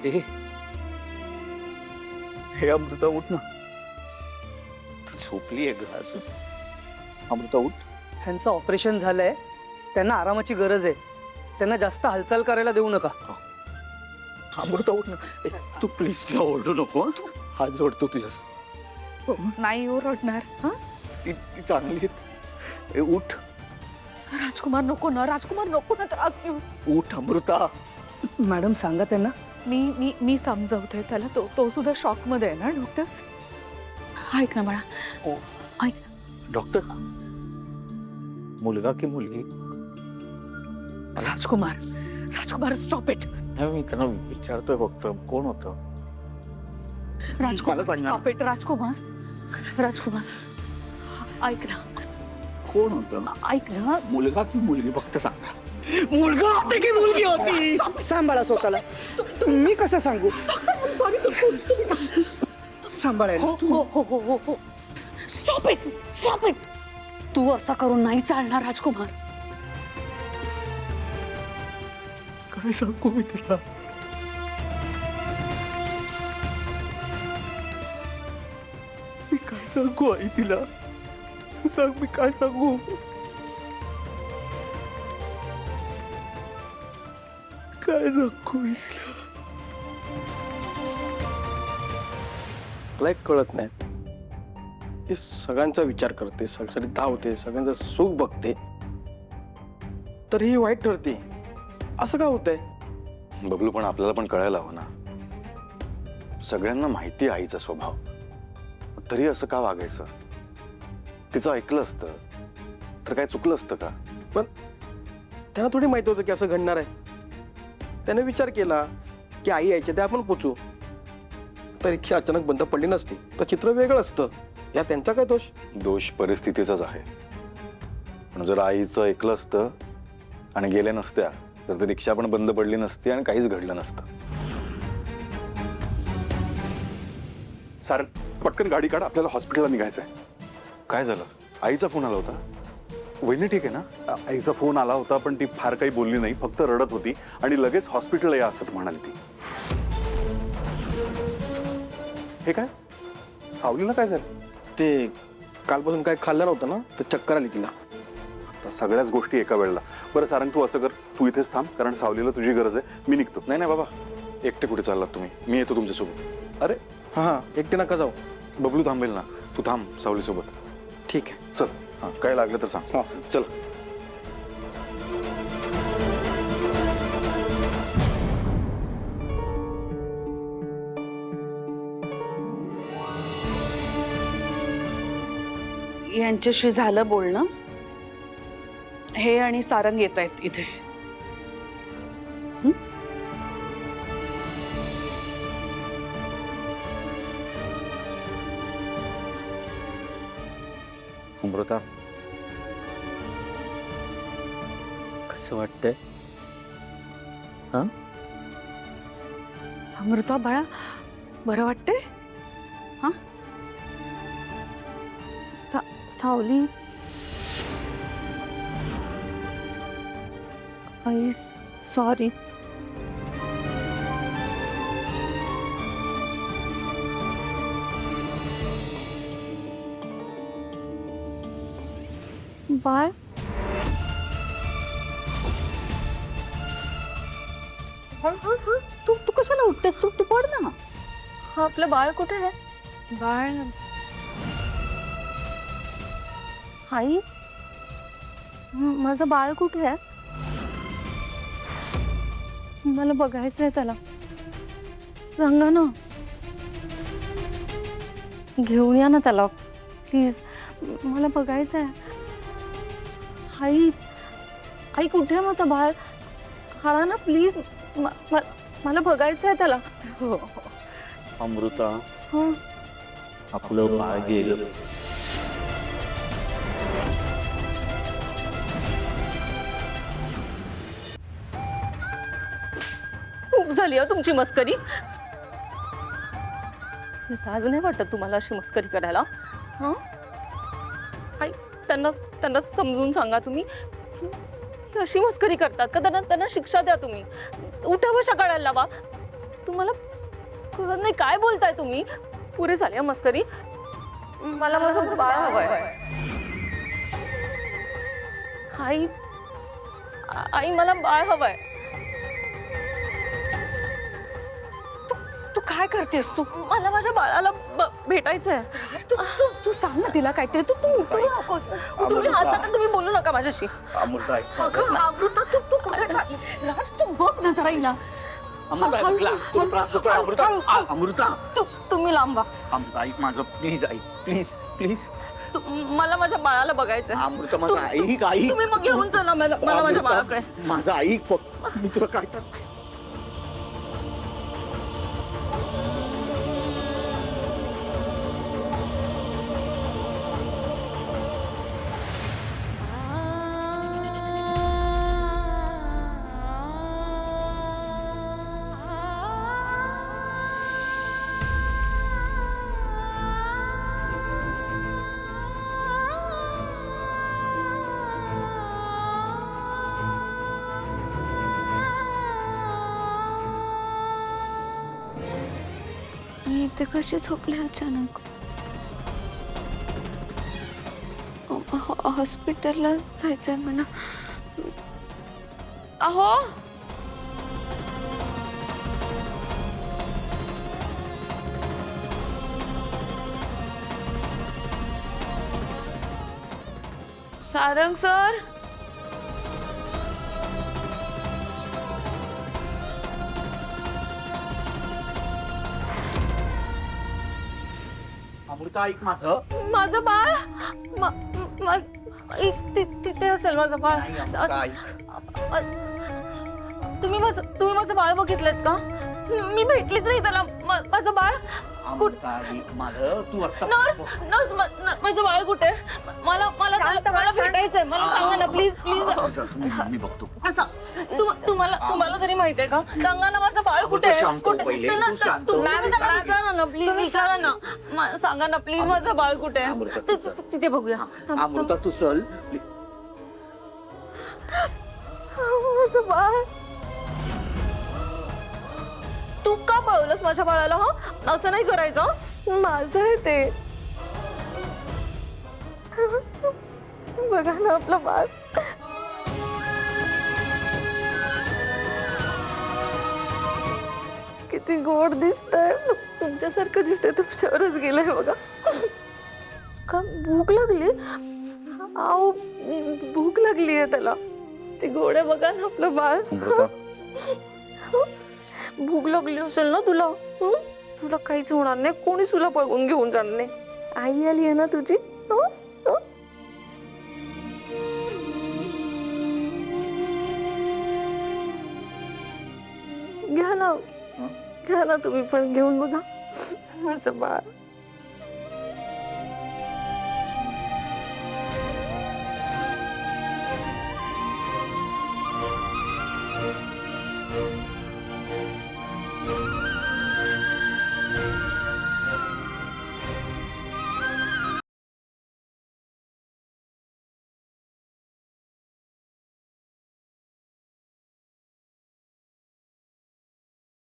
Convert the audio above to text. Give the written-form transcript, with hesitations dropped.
ए हे अमृता उठ ना, तू झोपली आहे ग अजून. अमृता उठ. ह्यांचं ऑपरेशन झालंय, त्यांना आरामाची गरज आहे. त्यांना जास्त हालचाल करायला देऊ नका. अमृता उठ ना. ए, तू प्लीज तिला ओरडू नको हं? हात जोडतो तुझ्या. नाही ओरडणार. हा ती ती चांगली आहेत. ए उठ. राजकुमार नको ना, राजकुमार नको ना त्रास देऊस. उठ अमृता. मॅडम सांगा त्यांना. मी मी मी समजावते त्याला. तो सुद्धा शॉक मध्ये आहे ना डॉक्टर. ऐक ना बाळा. ओ ऐक. डॉक्टर, मुलगा की मुलगी? राजकुमार, राजकुमार स्टॉप इट. मी त्यांना विचारतोय फक्त कोण होतं. राजकुमार मला सांग ना. Stop it. राजकुमार, राजकुमार ऐक ना. कोण होतं? ऐक ना. मुलगा की मुलगी फक्त सांगा. मुलगा होता की मुलगी होती? सांभाळा स्वतःला. मी कसं सांगू? सांभाळायला. हो हो हो हो हो. Stop it, stop it. तू असं करून नाही चालणार राजकुमार. काय सांगू मी तुला? मी काय सांगू आई तिला? तू सांग, मी काय सांगू? काय सांगू मी तिला? मला एक कळत नाही. ती सगळ्यांचा विचार करते, सगळ्यांसाठी धावते, सगळ्यांचं सुख बघते, तर ही वाईट ठरते. असं का होतंय? बबलू, पण आपल्याला पण कळायला हवं ना. सगळ्यांना माहिती आहे आईचा स्वभाव, तरी असं का वागायचं? तिचं ऐकलं असतं तर काय चुकलं असतं का? पण त्यांना थोडी माहिती होतं की असं घडणार आहे. त्याने विचार केला की आई यायच्या ते आपण पोचू, तर रिक्षा अचानक बंद पडली नसती तर चित्र वेगळं असतं. या त्यांचा काय दोष? दोष परिस्थितीचाच आहे. पण जर आईचं ऐकलं असतं आणि गेल्या नसत्या तर ती रिक्षा पण बंद पडली नसती आणि काहीच घडलं नसतं. सारंग, पटकन गाडी काढ, आपल्याला हॉस्पिटलला निघायचंय. काय झालं? आईचा फोन आला होता. वहिनी ठीक आहे ना? आईचा फोन आला होता, पण ती फार काही बोलली नाही, फक्त रडत होती आणि लगेच हॉस्पिटलला या असं म्हणाली ती. हे काय, सावलीला काय झालं? ते कालपासून काय खाल्लं नव्हतं ना, तर चक्कर आली तिला. आता सगळ्याच गोष्टी एका वेळेला. बरं सारंग, तू असं कर, तू इथेच थांब, कारण सावलीला तुझी गरज आहे. मी निघतो. नाही नाही बाबा, एकटे कुठे चाललात तुम्ही? मी येतो तुमच्यासोबत. अरे हां हां, एकटे नका जाऊ. बबलू थांबेल ना, तू थांब सावलीसोबत. ठीक आहे. चल. हां, काय लागलं तर सांग. हां. चल. यांच्याशी झालं बोलणं. हे आणि सारंग येत आहेत इथे. अमृता, कसं वाटतंय? अमृता बाळा, बरं वाटतंय? हा, सावली आई सॉरी. बाळ, तू तू कशाला उठतेस? तू तू पड ना. हा, आपलं बाळ कुठे आहे? बाळ आई, माझं बाळ कुठे आहे? मला बघायचं आहे त्याला. सांगा ना, घेऊन या ना त्याला प्लीज. मला बघायचं आहे. आई, आई कुठे आहे माझं बाळ? हा ना प्लीज, मला बघायचं आहे त्याला. हो अमृता, हो. आपलं बाळ गेलं. खूप झाली तुमची मस्करी. लाज नाही वाटत तुम्हाला अशी मस्करी करायला? हा, आई, त्यांना समजून सांगा तुम्ही. अशी मस्करी करतात का? त्यांना शिक्षा द्या तुम्ही. उठा, बशा काढायला लावा. तुम्हाला कळत नाही काय बोलताय तुम्ही? पुरे झाली हं मस्करी. मला माझं बाळ हवंय. आई मला बाळ हवंय. तू काय करतेस तू? मला माझ्या बाळाला भेटायचंय. तू सांग ना तिला काहीतरी. तू तू उठू नकोस. तुम्ही हातात तुम्ही बोलू नका माझ्याशी. अमृता अगं, अमृता तू कुठे चालली? राज तू बघ ना जरा हिला. त्रास होतोय अमृता. तुम्ही लांबा. अमृता ऐक माझं प्लीज ऐक प्लीज प्लीज. मला माझ्या बाळाला बघायचंय. अमृता माझं ऐक ऐक. तुम्ही मग घेऊन चला मला माझ्या बाळाकडे. माझं ऐक फक्त. मी तुला काय सांगते. मी इथे कशी झोपले अचानक? हॉस्पिटलला जायचंय मला. अहो सारंग सर. अमृता ऐक माझं. माझं बाळ तिथे असेल माझं बाळ. तुम्ही माझं बाळ बघितलंत का? मी भेटलीच नाही त्याला. माझं बाळ नर्स माझं बाळ कुठे? मला भेटायचंय. मला सांगा ना प्लीज प्लीज. मी बघतो. तुम्हाला तरी माहितीये का? सांगा ना माझं बाळ कुठे? विचारा ना प्लीज. विचारा ना. सांगा ना प्लीज माझं बाळ कुठे? तिथे बघूया. अमृता तू चल. माझं बाळ. तू का पळवलंस माझ्या बाळाला? हा असं नाही करायचं. माझं आहे ते. बघा ना आपलं बाळ. किती गोड दिसतंय. तुमच्यासारखं दिसतंय. तुमच्यावरच गेलंय बघा. का भूक लागली? आहो भूक लागली आहे त्याला. ती गोड आहे बघा ना आपलं बाळ. भूक लागली असेल ना तुला. तुला काहीच होणार नाही. कोणीच तुला पळवून घेऊन जाणार नाही. आई आली आहे ना तुझी. घ्या ना तुम्ही पण घेऊन बघा माझं बाळ.